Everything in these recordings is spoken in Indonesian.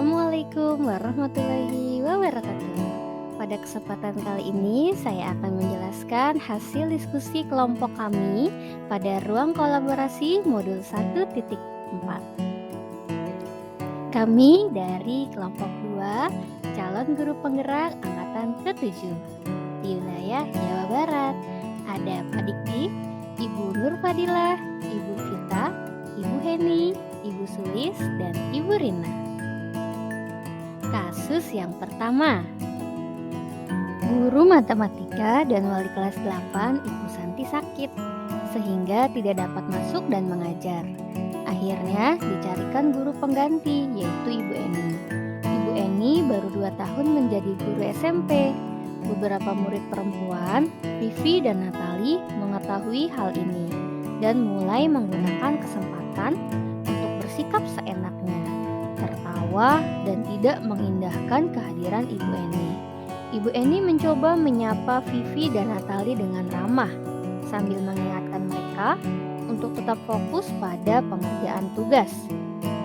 Assalamualaikum warahmatullahi wabarakatuh. Pada kesempatan kali ini saya akan menjelaskan hasil diskusi kelompok kami pada ruang kolaborasi modul 1.4. Kami dari kelompok 2 calon guru penggerak angkatan ke-7 di wilayah Jawa Barat. Ada Pak Dikti, Ibu Nur Fadilah, Ibu Vita, Ibu Heni, Ibu Sulis, dan Ibu Rina. Kasus yang pertama, guru matematika dan wali kelas 8 Ibu Santi sakit sehingga tidak dapat masuk dan mengajar. Akhirnya dicarikan guru pengganti, yaitu Ibu Eni. Ibu Eni baru 2 tahun menjadi guru SMP. Beberapa murid perempuan, Vivi dan Natali, mengetahui hal ini dan mulai menggunakan kesempatan untuk bersikap seenaknya, tertawa dan tidak mengindahkan kehadiran Ibu Eni. Ibu Eni mencoba menyapa Vivi dan Natali dengan ramah sambil mengingatkan mereka untuk tetap fokus pada pengerjaan tugas.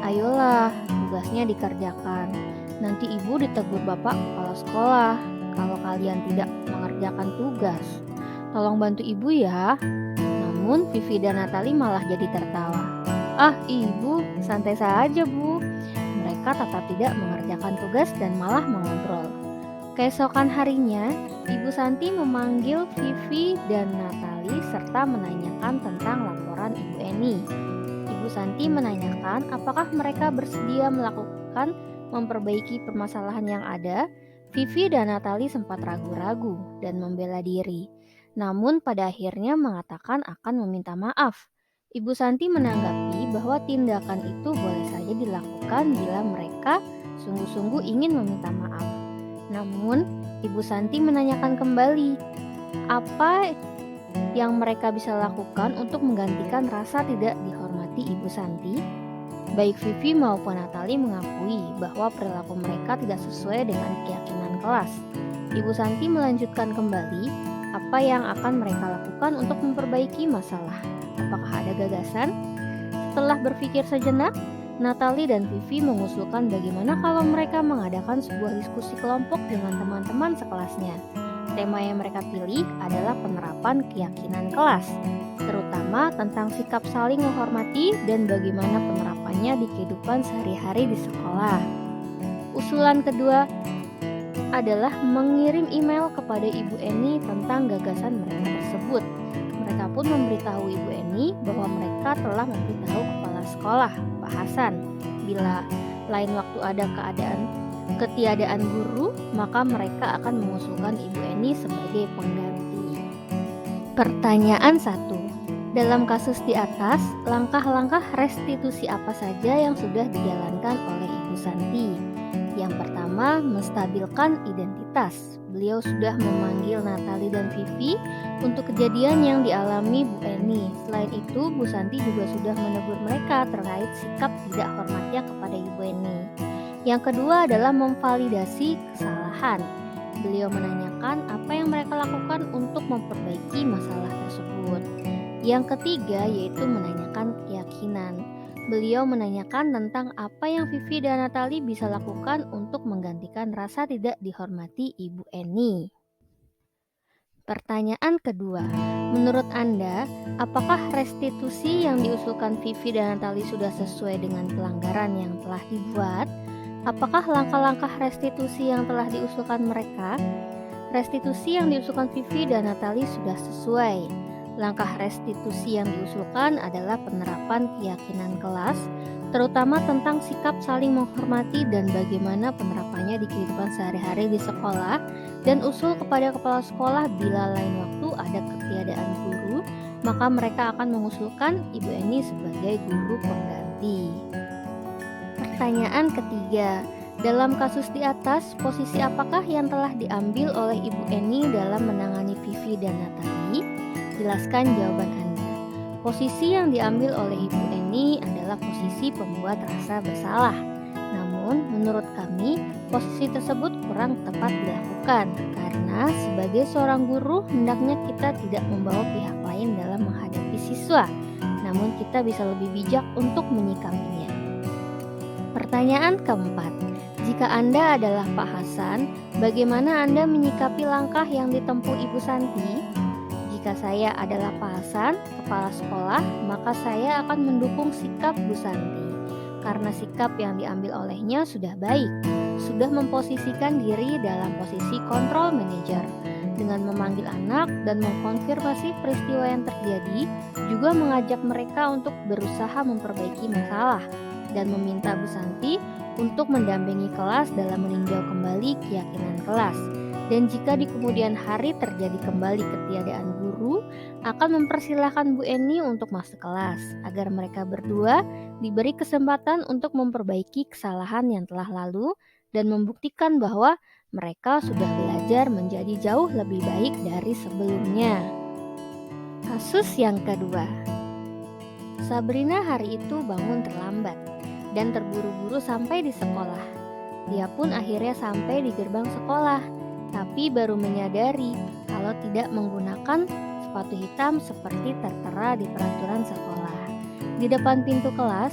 Ayolah, tugasnya dikerjakan. Nanti ibu ditegur bapak kepala sekolah kalau kalian tidak mengerjakan tugas. Tolong bantu ibu ya. Namun Vivi dan Natali malah jadi tertawa. Ah, ibu, santai saja bu. Mereka tetap tidak mengerjakan tugas dan malah mengobrol. Keesokan harinya, Ibu Santi memanggil Vivi dan Natali serta menanyakan tentang laporan Ibu Eni. Ibu Santi menanyakan apakah mereka bersedia melakukan memperbaiki permasalahan yang ada. Vivi dan Natali sempat ragu-ragu dan membela diri, namun pada akhirnya mengatakan akan meminta maaf. Ibu Santi menanggapi bahwa tindakan itu boleh saja dilakukan bila mereka sungguh-sungguh ingin meminta maaf. Namun, Ibu Santi menanyakan kembali, apa yang mereka bisa lakukan untuk menggantikan rasa tidak dihormati Ibu Santi? Baik Vivi maupun Natali mengakui bahwa perilaku mereka tidak sesuai dengan keyakinan kelas. Ibu Santi melanjutkan kembali apa yang akan mereka lakukan untuk memperbaiki masalah. Apakah ada gagasan? Setelah berpikir sejenak, Natali dan Vivi mengusulkan bagaimana kalau mereka mengadakan sebuah diskusi kelompok dengan teman-teman sekelasnya. Tema yang mereka pilih adalah penerapan keyakinan kelas, terutama tentang sikap saling menghormati dan bagaimana penerapannya di kehidupan sehari-hari di sekolah. Usulan kedua adalah mengirim email kepada Ibu Eni tentang gagasan mereka tersebut. Mereka pun memberitahu Ibu Eni bahwa mereka telah memberitahu kepala sekolah, Pak Hasan, bila lain waktu ada ketiadaan guru, maka mereka akan mengusulkan Ibu Eni sebagai pengganti. Pertanyaan 1. Dalam kasus di atas, langkah-langkah restitusi apa saja yang sudah dijalankan oleh Ibu Santi? Yang pertama, menstabilkan identitas. Beliau sudah memanggil Natali dan Vivi untuk kejadian yang dialami Bu Eni. Selain itu, Bu Santi juga sudah menegur mereka terkait sikap tidak hormatnya kepada Ibu Eni. Yang kedua adalah memvalidasi kesalahan. Beliau menanyakan apa yang mereka lakukan untuk memperbaiki masalah tersebut. Yang ketiga yaitu menanyakan keyakinan. Beliau menanyakan tentang apa yang Vivi dan Natali bisa lakukan untuk menggantikan rasa tidak dihormati Ibu Eni. Pertanyaan kedua, menurut Anda, apakah restitusi yang diusulkan Vivi dan Natali sudah sesuai dengan pelanggaran yang telah dibuat? Apakah langkah-langkah restitusi yang telah diusulkan mereka? Restitusi yang diusulkan Vivi dan Natali sudah sesuai. Langkah restitusi yang diusulkan adalah penerapan keyakinan kelas, terutama tentang sikap saling menghormati dan bagaimana penerapannya di kehidupan sehari-hari di sekolah, dan usul kepada kepala sekolah bila lain waktu ada ketiadaan guru, maka mereka akan mengusulkan Ibu Eni sebagai guru pengganti. Pertanyaan ketiga, dalam kasus di atas, posisi apakah yang telah diambil oleh Ibu Eni dalam menangani Vivi dan Natali? Jelaskan jawaban Anda. Posisi yang diambil oleh Ibu Eni adalah posisi pembuat rasa bersalah. Namun, menurut kami, posisi tersebut kurang tepat dilakukan karena sebagai seorang guru, hendaknya kita tidak membawa pihak lain dalam menghadapi siswa. Namun, kita bisa lebih bijak untuk menyikapinya. Pertanyaan keempat, Jika Anda adalah Pak Hasan, bagaimana Anda menyikapi langkah yang ditempuh Ibu Santi? Jika saya adalah Pak Hasan, kepala sekolah, maka saya akan mendukung sikap Bu Santi. Karena sikap yang diambil olehnya sudah baik, sudah memposisikan diri dalam posisi kontrol manajer. Dengan memanggil anak dan mengkonfirmasi peristiwa yang terjadi, juga mengajak mereka untuk berusaha memperbaiki masalah dan meminta Bu Santi untuk mendampingi kelas dalam meninjau kembali keyakinan kelas. Dan jika di kemudian hari terjadi kembali ketiadaan guru, akan mempersilahkan Bu Eni untuk masuk kelas agar mereka berdua diberi kesempatan untuk memperbaiki kesalahan yang telah lalu dan membuktikan bahwa mereka sudah belajar menjadi jauh lebih baik dari sebelumnya. Kasus yang kedua. Sabrina hari itu bangun terlambat dan terburu-buru sampai di sekolah. Dia pun akhirnya sampai di gerbang sekolah, tapi baru menyadari kalau tidak menggunakan sepatu hitam seperti tertera di peraturan sekolah. Di depan pintu kelas,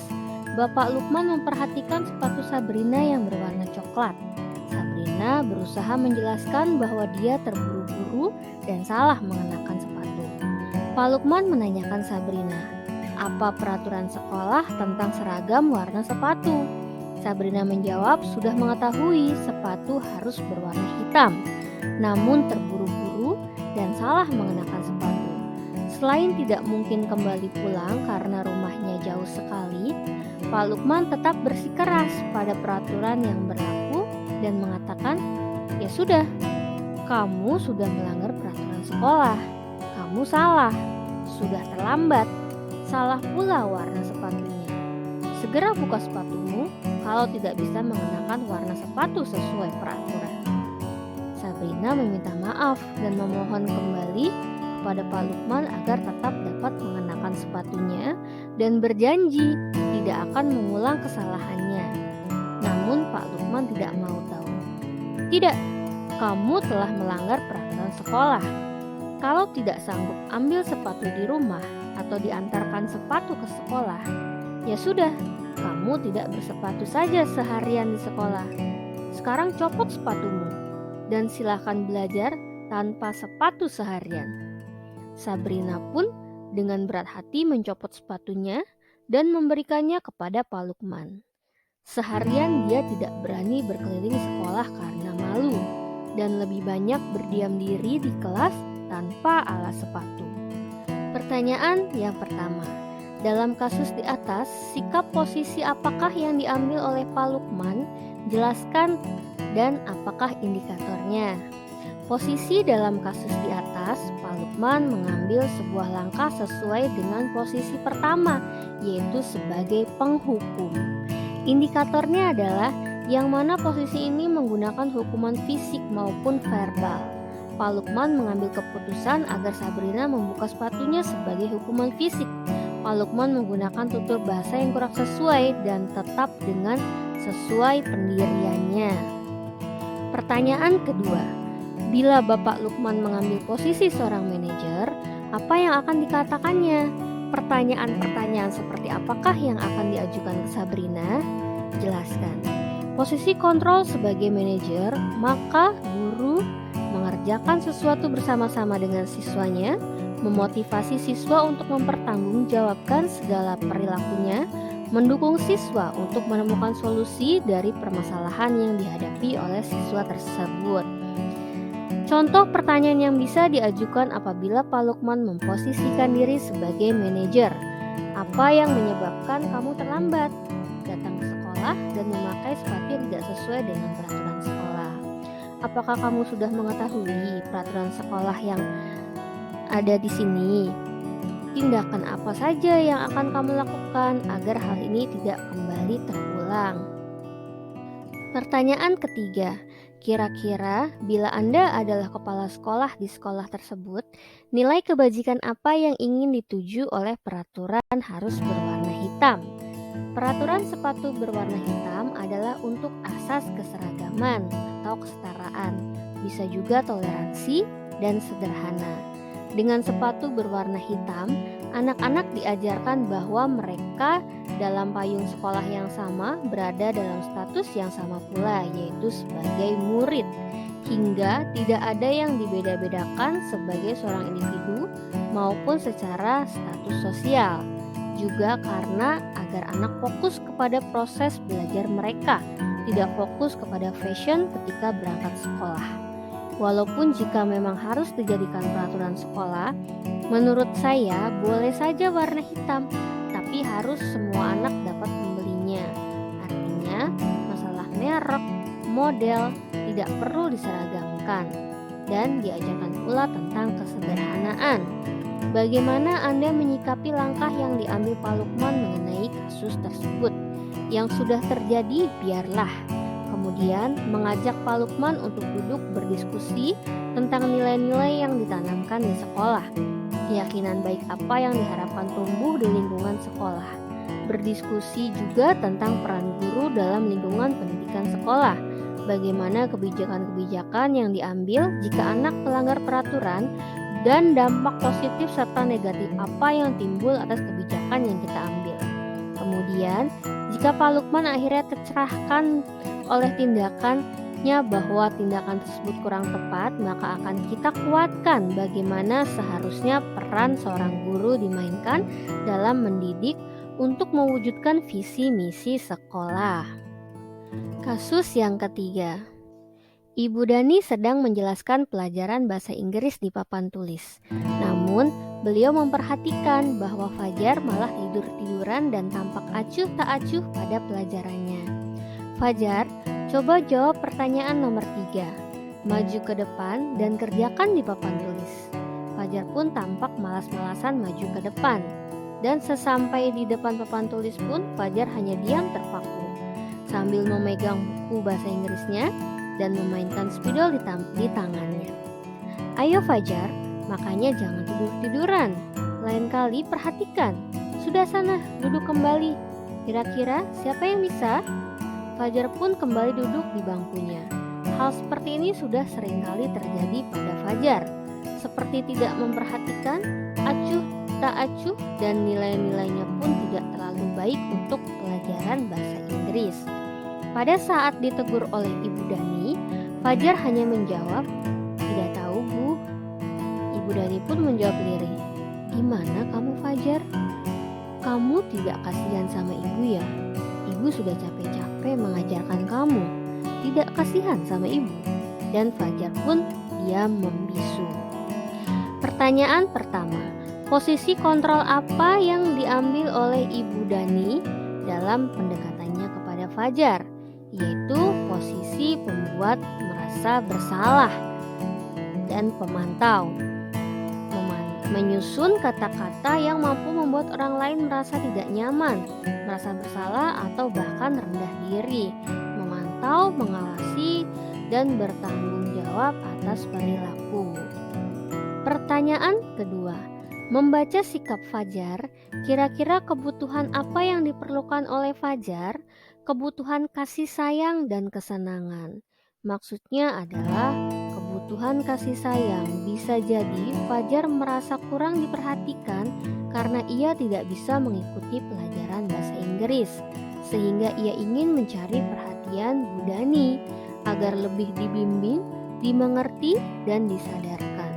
Bapak Lukman memperhatikan sepatu Sabrina yang berwarna coklat. Sabrina berusaha menjelaskan bahwa dia terburu-buru dan salah mengenakan sepatu. Pak Lukman menanyakan Sabrina, apa peraturan sekolah tentang seragam warna sepatu? Sabrina menjawab sudah mengetahui sepatu harus berwarna hitam, namun terburu-buru dan salah mengenakan sepatu. Selain tidak mungkin kembali pulang karena rumahnya jauh sekali, Pak Lukman tetap bersikeras pada peraturan yang berlaku dan mengatakan, ya sudah, kamu sudah melanggar peraturan sekolah, kamu salah, sudah terlambat. Salah pula warna sepatunya. Segera buka sepatumu kalau tidak bisa mengenakan warna sepatu sesuai peraturan. Sabrina meminta maaf dan memohon kembali kepada Pak Lukman agar tetap dapat mengenakan sepatunya dan berjanji tidak akan mengulang kesalahannya. Namun Pak Lukman tidak mau tahu. Tidak, kamu telah melanggar peraturan sekolah. Kalau tidak sanggup ambil sepatu di rumah atau diantarkan sepatu ke sekolah, ya sudah, kamu tidak bersepatu saja seharian di sekolah. Sekarang copot sepatumu dan silakan belajar tanpa sepatu seharian. Sabrina pun dengan berat hati mencopot sepatunya dan memberikannya kepada Pak Lukman. Seharian dia tidak berani berkeliling sekolah karena malu dan lebih banyak berdiam diri di kelas tanpa alas sepatu. Pertanyaan yang pertama, dalam kasus di atas, sikap posisi apakah yang diambil oleh Pak Lukman? Jelaskan dan apakah indikatornya? Posisi dalam kasus di atas, Pak Lukman mengambil sebuah langkah sesuai dengan posisi pertama, yaitu sebagai penghukum. Indikatornya adalah yang mana posisi ini menggunakan hukuman fisik maupun verbal. Pak Lukman mengambil keputusan agar Sabrina membuka sepatunya sebagai hukuman fisik. Pak Lukman menggunakan tutur bahasa yang kurang sesuai dan tetap dengan sesuai pendiriannya. Pertanyaan kedua, bila Bapak Lukman mengambil posisi seorang manajer, apa yang akan dikatakannya? Pertanyaan-pertanyaan seperti apakah yang akan diajukan ke Sabrina? Jelaskan. Posisi kontrol sebagai manajer, maka guru mengerjakan sesuatu bersama-sama dengan siswanya, memotivasi siswa untuk mempertanggungjawabkan segala perilakunya, mendukung siswa untuk menemukan solusi dari permasalahan yang dihadapi oleh siswa tersebut. Contoh pertanyaan yang bisa diajukan apabila Pak Lukman memposisikan diri sebagai manajer. Apa yang menyebabkan kamu terlambat? Datang ke sekolah dan memakai sepatu yang tidak sesuai dengan peraturan sekolah. Apakah kamu sudah mengetahui peraturan sekolah yang ada di sini? Tindakan apa saja yang akan kamu lakukan agar hal ini tidak kembali terulang? Pertanyaan ketiga, kira-kira bila Anda adalah kepala sekolah di sekolah tersebut, nilai kebajikan apa yang ingin dituju oleh peraturan harus berwarna hitam? Peraturan sepatu berwarna hitam adalah untuk asas keseragaman atau kesetaraan, bisa juga toleransi dan sederhana. Dengan sepatu berwarna hitam, Anak-anak diajarkan bahwa mereka dalam payung sekolah yang sama berada dalam status yang sama pula, yaitu sebagai murid, hingga tidak ada yang dibeda-bedakan sebagai seorang individu maupun secara status sosial. Juga karena agar anak fokus kepada proses belajar mereka, tidak fokus kepada fashion ketika berangkat sekolah. Walaupun jika memang harus dijadikan peraturan sekolah, menurut saya boleh saja warna hitam, tapi harus semua anak dapat membelinya. Artinya, masalah merek, model tidak perlu diseragamkan, dan diajarkan pula tentang kesederhanaan. Bagaimana Anda menyikapi langkah yang diambil Pak Lukman mengenai kasus tersebut? Yang sudah terjadi biarlah. Kemudian mengajak Pak Lukman untuk duduk berdiskusi tentang nilai-nilai yang ditanamkan di sekolah. Keyakinan baik apa yang diharapkan tumbuh di lingkungan sekolah. Berdiskusi juga tentang peran guru dalam lingkungan pendidikan sekolah. Bagaimana kebijakan-kebijakan yang diambil jika anak melanggar peraturan dan dampak positif serta negatif apa yang timbul atas kebijakan yang kita ambil. Kemudian, jika Pak Lukman akhirnya tercerahkan oleh tindakannya bahwa tindakan tersebut kurang tepat, maka akan kita kuatkan bagaimana seharusnya peran seorang guru dimainkan dalam mendidik untuk mewujudkan visi misi sekolah. Kasus yang ketiga. Ibu Dani sedang menjelaskan pelajaran bahasa Inggris di papan tulis. Namun, beliau memperhatikan bahwa Fajar malah tidur-tiduran dan tampak acuh tak acuh pada pelajarannya. Fajar, coba jawab pertanyaan nomor 3. Maju ke depan dan kerjakan di papan tulis. Fajar pun tampak malas-malasan maju ke depan. Dan sesampai di depan papan tulis pun, Fajar hanya diam terpaku. Sambil memegang buku bahasa Inggrisnya dan memainkan spidol di tangannya. Ayo Fajar, makanya jangan tidur-tiduran. Lain kali perhatikan. Sudah sana, duduk kembali. Kira-kira siapa yang bisa? Fajar pun kembali duduk di bangkunya. Hal seperti ini sudah seringkali terjadi pada Fajar. Seperti tidak memperhatikan, acuh tak acuh, dan nilai-nilainya pun tidak terlalu baik untuk pelajaran bahasa Inggris. Pada saat ditegur oleh Ibu Dani, Fajar hanya menjawab, "Tidak tahu, Bu." Ibu Dani pun menjawab lirih, "Gimana kamu, Fajar? Kamu tidak kasihan sama ibu ya? Ibu sudah capek-capek mengajarkan kamu. Tidak kasihan sama ibu?" Dan Fajar pun diam membisu. Pertanyaan pertama, posisi kontrol apa yang diambil oleh Ibu Dani dalam pendekatannya kepada Fajar? Yaitu posisi pembuat merasa bersalah dan pemantau. Menyusun kata-kata yang mampu membuat orang lain merasa tidak nyaman, merasa bersalah atau bahkan rendah diri. Memantau, mengawasi, dan bertanggung jawab atas perilaku. Pertanyaan kedua, membaca sikap Fajar, kira-kira kebutuhan apa yang diperlukan oleh Fajar? Kebutuhan kasih sayang dan kesenangan. Maksudnya adalah kebutuhan kasih sayang. Bisa jadi Fajar merasa kurang diperhatikan karena ia tidak bisa mengikuti pelajaran bahasa Inggris, sehingga ia ingin mencari perhatian Bu Dani agar lebih dibimbing, dimengerti, dan disadarkan.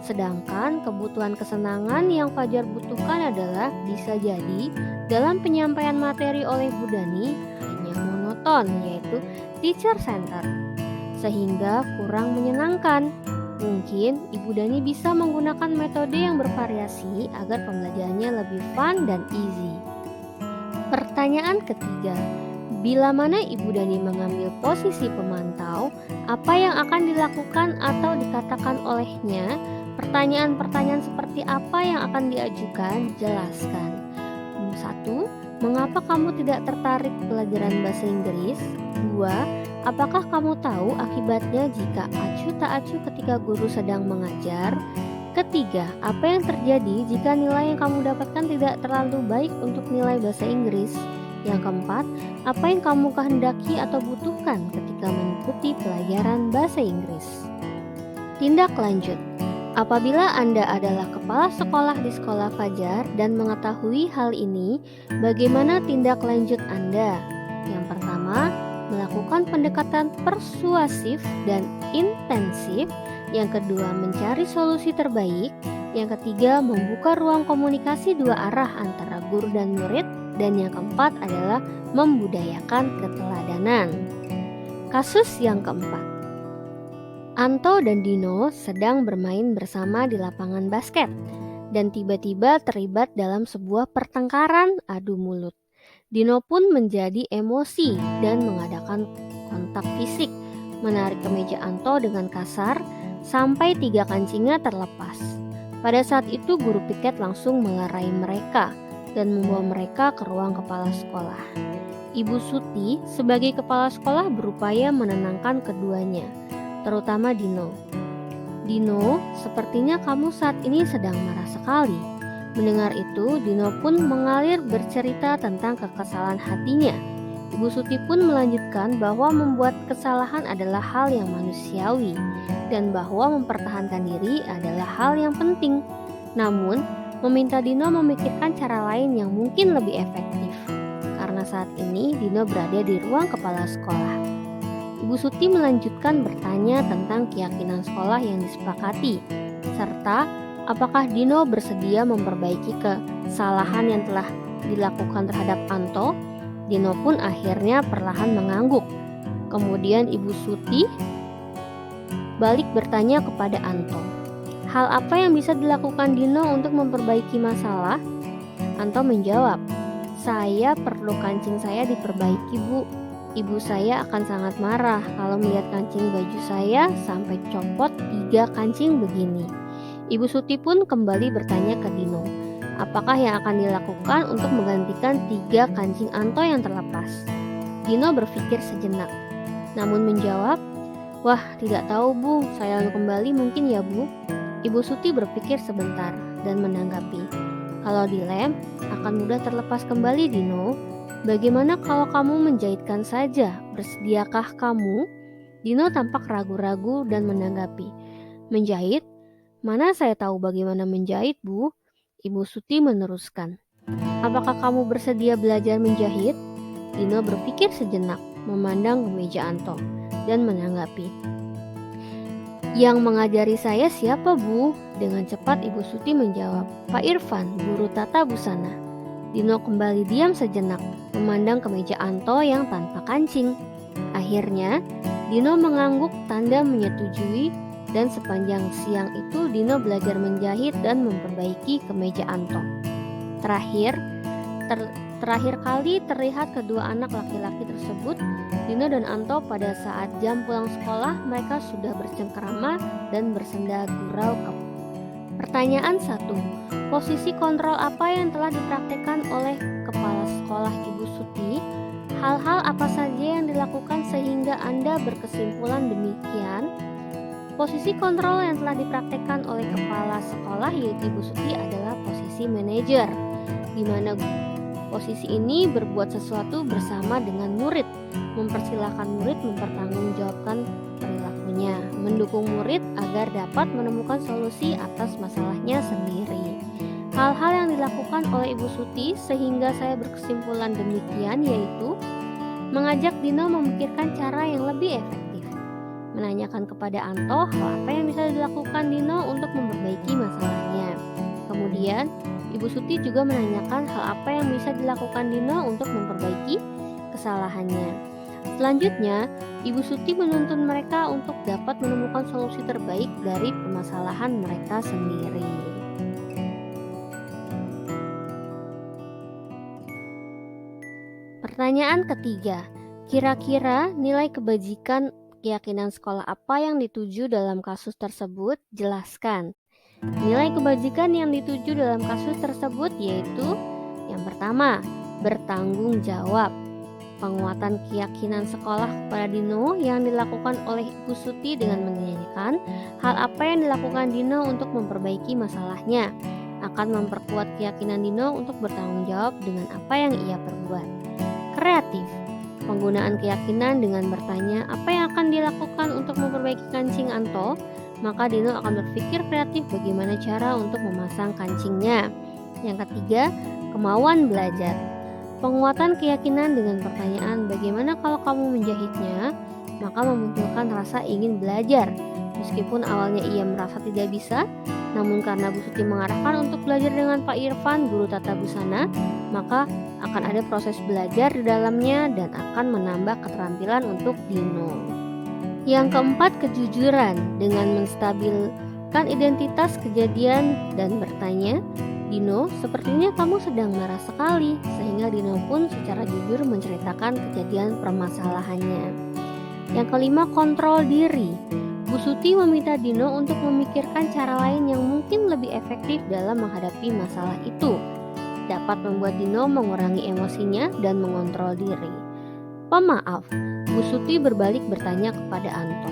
Sedangkan kebutuhan kesenangan yang Fajar butuhkan adalah bisa jadi dalam penyampaian materi oleh Bu Dani hanya monoton, yaitu teacher center, sehingga kurang menyenangkan. Mungkin Ibu Dani bisa menggunakan metode yang bervariasi agar pembelajarannya lebih fun dan easy. Pertanyaan ketiga, bila mana Ibu Dani mengambil posisi pemantau, apa yang akan dilakukan atau dikatakan olehnya? Pertanyaan-pertanyaan seperti apa yang akan diajukan? Jelaskan. 1. Mengapa kamu tidak tertarik pelajaran bahasa Inggris? 2. Apakah kamu tahu akibatnya jika acuh tak acuh ketika guru sedang mengajar? Ketiga, apa yang terjadi jika nilai yang kamu dapatkan tidak terlalu baik untuk nilai bahasa Inggris? Yang keempat, apa yang kamu kehendaki atau butuhkan ketika mengikuti pelajaran bahasa Inggris? Tindak lanjut. Apabila Anda adalah kepala sekolah di sekolah Fajar dan mengetahui hal ini, bagaimana tindak lanjut Anda? Yang pertama, melakukan pendekatan persuasif dan intensif. Yang kedua, mencari solusi terbaik. Yang ketiga, membuka ruang komunikasi dua arah antara guru dan murid. Dan yang keempat adalah membudayakan keteladanan. Kasus yang keempat. Anto dan Dino sedang bermain bersama di lapangan basket dan tiba-tiba terlibat dalam sebuah pertengkaran adu mulut. Dino pun menjadi emosi dan mengadakan kontak fisik, menarik kemeja Anto dengan kasar sampai 3 kancingnya terlepas. Pada saat itu guru piket langsung melerai mereka dan membawa mereka ke ruang kepala sekolah. Ibu Suti sebagai kepala sekolah berupaya menenangkan keduanya, terutama Dino. Dino, sepertinya kamu saat ini sedang marah sekali. Mendengar itu, Dino pun mengalir bercerita tentang kekesalan hatinya. Ibu Suti pun melanjutkan bahwa membuat kesalahan adalah hal yang manusiawi dan bahwa mempertahankan diri adalah hal yang penting. Namun, meminta Dino memikirkan cara lain yang mungkin lebih efektif. Karena saat ini Dino berada di ruang kepala sekolah. Ibu Suti melanjutkan bertanya tentang keyakinan sekolah yang disepakati, serta apakah Dino bersedia memperbaiki kesalahan yang telah dilakukan terhadap Anto. Dino pun akhirnya perlahan mengangguk. Kemudian Ibu Suti balik bertanya kepada Anto, hal apa yang bisa dilakukan Dino untuk memperbaiki masalah? Anto menjawab, saya perlu kancing saya diperbaiki, Bu. Ibu saya akan sangat marah kalau melihat kancing baju saya sampai copot 3 kancing begini. Ibu Suti pun kembali bertanya ke Dino, apakah yang akan dilakukan untuk menggantikan 3 kancing Anto yang terlepas? Dino berpikir sejenak, namun menjawab, wah tidak tahu Bu, saya lalu kembali mungkin ya Bu. Ibu Suti berpikir sebentar dan menanggapi, kalau dilem akan mudah terlepas kembali Dino. Bagaimana kalau kamu menjahitkan saja? Bersediakah kamu? Dino tampak ragu-ragu dan menanggapi, menjahit? Mana saya tahu bagaimana menjahit, Bu? Ibu Suti meneruskan, apakah kamu bersedia belajar menjahit? Dino berpikir sejenak, memandang ke meja Anto, dan menanggapi, yang mengajari saya siapa, Bu? Dengan cepat Ibu Suti menjawab, Pak Irfan, guru tata busana. Dino kembali diam sejenak, memandang ke meja Anto yang tanpa kancing. Akhirnya, Dino mengangguk tanda menyetujui dan sepanjang siang itu Dino belajar menjahit dan memperbaiki kemeja Anto. Terakhir kali terlihat kedua anak laki-laki tersebut, Dino dan Anto pada saat jam pulang sekolah mereka sudah bercengkerama dan bersenda gurau. Pertanyaan 1. Posisi kontrol apa yang telah dipraktekkan oleh kepala sekolah Ibu Suti? Hal-hal apa saja yang dilakukan sehingga Anda berkesimpulan demikian? Posisi kontrol yang telah dipraktekkan oleh kepala sekolah yaitu Ibu Suti adalah posisi manajer, di mana posisi ini berbuat sesuatu bersama dengan murid, mempersilahkan murid mempertanggungjawabkan perilakunya, mendukung murid agar dapat menemukan solusi atas masalahnya sendiri. Hal-hal yang dilakukan oleh Ibu Suti sehingga saya berkesimpulan demikian yaitu mengajak Dino memikirkan cara yang lebih efektif, menanyakan kepada Anto hal apa yang bisa dilakukan Dino untuk memperbaiki masalahnya. Kemudian Ibu Suti juga menanyakan hal apa yang bisa dilakukan Dino untuk memperbaiki kesalahannya. Selanjutnya, Ibu Suti menuntun mereka untuk dapat menemukan solusi terbaik dari permasalahan mereka sendiri. Pertanyaan ketiga, kira-kira nilai kebajikan keyakinan sekolah apa yang dituju dalam kasus tersebut? Jelaskan. Nilai kebajikan yang dituju dalam kasus tersebut yaitu yang pertama, bertanggung jawab. Penguatan keyakinan sekolah kepada Dino yang dilakukan oleh Ibu Suti dengan menanyakan hal apa yang dilakukan Dino untuk memperbaiki masalahnya akan memperkuat keyakinan Dino untuk bertanggung jawab dengan apa yang ia perbuat. Kreatif. Penggunaan keyakinan dengan bertanya apa yang akan dilakukan untuk memperbaiki kancing Anto maka Dino akan berpikir kreatif bagaimana cara untuk memasang kancingnya. Yang ketiga, kemauan belajar. Penguatan keyakinan dengan pertanyaan bagaimana kalau kamu menjahitnya, maka memunculkan rasa ingin belajar. Meskipun awalnya ia merasa tidak bisa, namun karena Bu Suti mengarahkan untuk belajar dengan Pak Irfan, guru tata busana, maka akan ada proses belajar di dalamnya dan akan menambah keterampilan untuk Dino. Yang keempat, kejujuran dengan menstabilkan identitas kejadian dan bertanya, Dino, sepertinya kamu sedang marah sekali, sehingga Dino pun secara jujur menceritakan kejadian permasalahannya. Yang kelima, kontrol diri. Bu Suti meminta Dino untuk memikirkan cara lain yang mungkin lebih efektif dalam menghadapi masalah itu. Dapat membuat Dino mengurangi emosinya dan mengontrol diri. Pemaaf, Bu Suti berbalik bertanya kepada Anto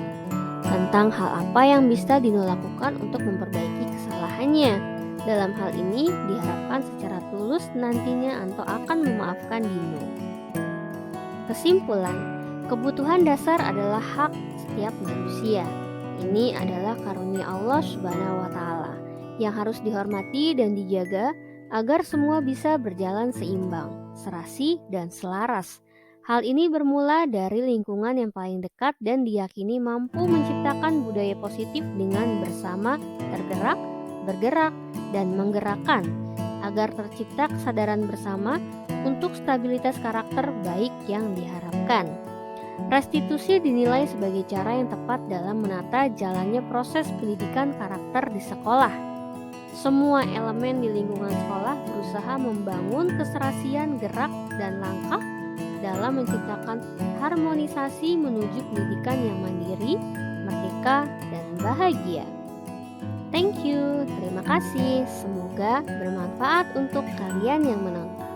tentang hal apa yang bisa Dino lakukan untuk memperbaiki kesalahannya. Dalam hal ini diharapkan secara tulus nantinya Anto akan memaafkan Dino. Kesimpulan, kebutuhan dasar adalah hak setiap manusia. Ini adalah karunia Allah Subhanahu wa Ta'ala yang harus dihormati dan dijaga agar semua bisa berjalan seimbang, serasi, dan selaras. Hal ini bermula dari lingkungan yang paling dekat dan diyakini mampu menciptakan budaya positif dengan bersama tergerak, bergerak, dan menggerakkan agar tercipta kesadaran bersama untuk stabilitas karakter baik yang diharapkan. Restitusi dinilai sebagai cara yang tepat dalam menata jalannya proses pendidikan karakter di sekolah. Semua elemen di lingkungan sekolah berusaha membangun keserasian gerak dan langkah dalam menciptakan harmonisasi menuju pendidikan yang mandiri, merdeka, dan bahagia. Thank you, terima kasih. Semoga bermanfaat untuk kalian yang menonton.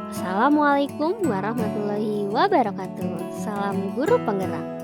Assalamualaikum warahmatullahi wabarakatuh. Salam guru penggerak.